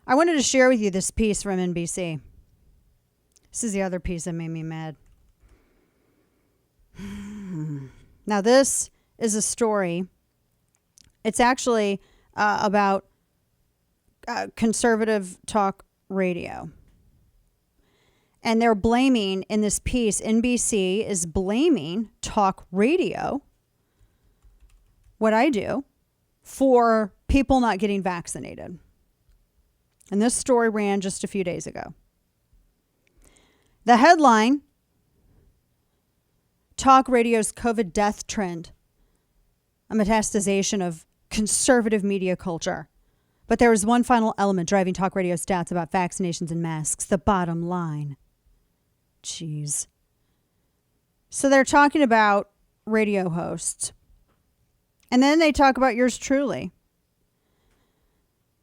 I wanted to share with you this piece from NBC. This is the other piece that made me mad. Now, this is a story. It's actually about conservative talk radio. And they're blaming, in this piece, NBC is blaming talk radio, what I do, for people not getting vaccinated. And this story ran just a few days ago. The headline, talk radio's COVID death trend, a metastasization of conservative media culture. But there is one final element driving talk radio stats about vaccinations and masks, the bottom line. Jeez. So they're talking about radio hosts. And then they talk about yours truly.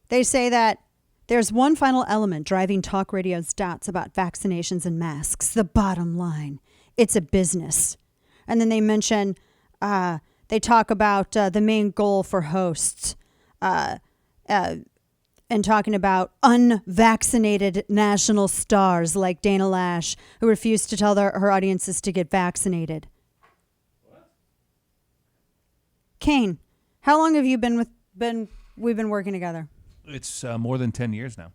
They say that there's one final element driving talk radio stats about vaccinations and masks, the bottom line. It's a business. And then they mention, they talk about the main goal for hosts and talking about unvaccinated national stars like Dana Lash, who refused to tell her audiences to get vaccinated. What? Kane, how long have you we've been working together? It's more than 10 years now.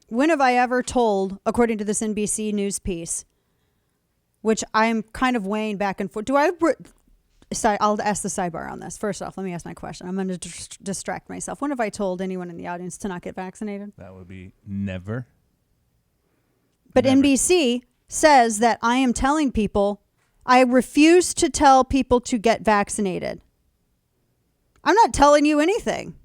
When have I ever told, according to this NBC News piece, which I'm kind of weighing back and forth, I'll ask the sidebar on this. First off, let me ask my question. I'm going to distract myself. When have I told anyone in the audience to not get vaccinated? That would be never. But never. NBC says that I am telling people, I refuse to tell people to get vaccinated. I'm not telling you anything.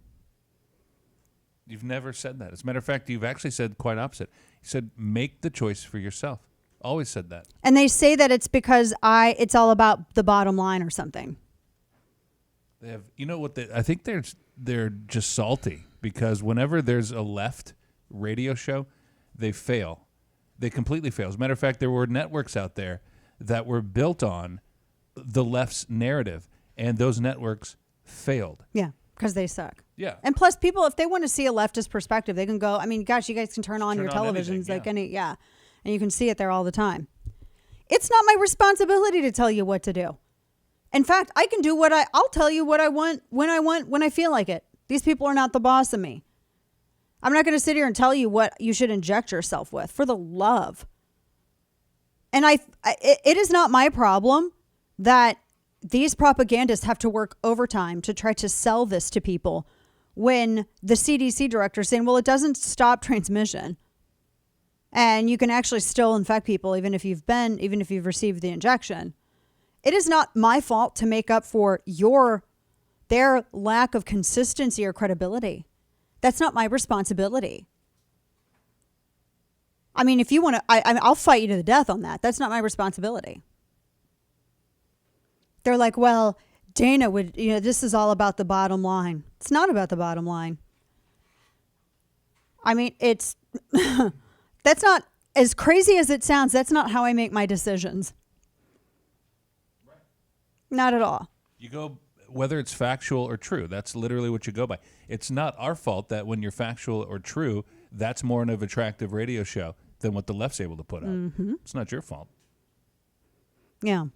You've never said that. As a matter of fact, you've actually said quite opposite. You said, make the choice for yourself. Always said that. And they say that it's because it's all about the bottom line or something. They have, you know what? I think they're just salty because whenever there's a left radio show, they fail. They completely fail. As a matter of fact, there were networks out there that were built on the left's narrative, and those networks failed. Yeah, because they suck. Yeah. And plus, people, if they want to see a leftist perspective, they can go, I mean, gosh, you guys can turn on your televisions anything, yeah. And you can see it there all the time. It's not my responsibility to tell you what to do. In fact, I can do I'll tell you what I want, when I feel like it. These people are not the boss of me. I'm not going to sit here and tell you what you should inject yourself with, for the love. And it is not my problem that these propagandists have to work overtime to try to sell this to people when the CDC director is saying, well, it doesn't stop transmission. And you can actually still infect people even if you've received the injection. It is not my fault to make up for their lack of consistency or credibility. That's not my responsibility. I mean, if you want to, I'll fight you to the death on that. That's not my responsibility. They're like, well, Dana would, this is all about the bottom line. It's not about the bottom line. I mean, it's... That's not, as crazy as it sounds, that's not how I make my decisions. Right. Not at all. You go, whether it's factual or true, that's literally what you go by. It's not our fault that when you're factual or true, that's more of an attractive radio show than what the left's able to put out. Mm-hmm. It's not your fault. Yeah.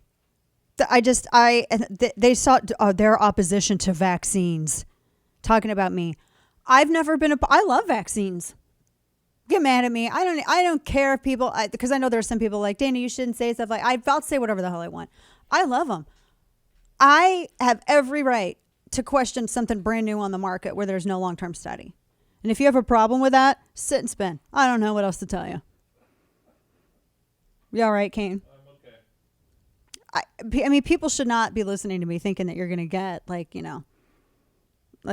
They sought their opposition to vaccines, talking about me. I've never been, I love vaccines. Get mad at me. I don't care if people, because I know there's some people like, Dana, you shouldn't say stuff like, I'll say whatever the hell I want. I love them. I have every right to question something brand new on the market where there's no long-term study. And if you have a problem with that, sit and spin. I don't know what else to tell you. You all right, Kane? I'm okay. I mean, people should not be listening to me thinking that you're going to get like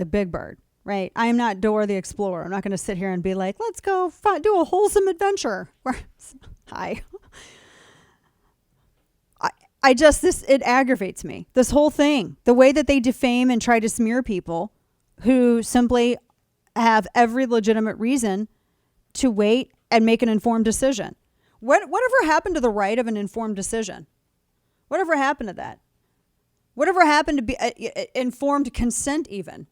Big Bird. Right. I am not Dora the Explorer. I'm not going to sit here and be like, let's go do a wholesome adventure. Hi. It aggravates me. This whole thing, the way that they defame and try to smear people who simply have every legitimate reason to wait and make an informed decision. Whatever happened to the right of an informed decision? Whatever happened to that? Whatever happened to be informed consent even?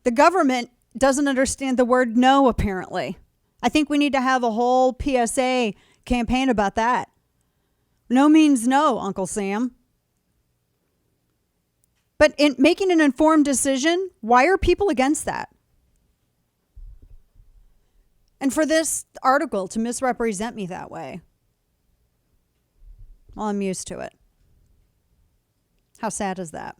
The government doesn't understand the word no, apparently. I think we need to have a whole PSA campaign about that. No means no, Uncle Sam. But in making an informed decision, why are people against that? And for this article to misrepresent me that way, well, I'm used to it. How sad is that?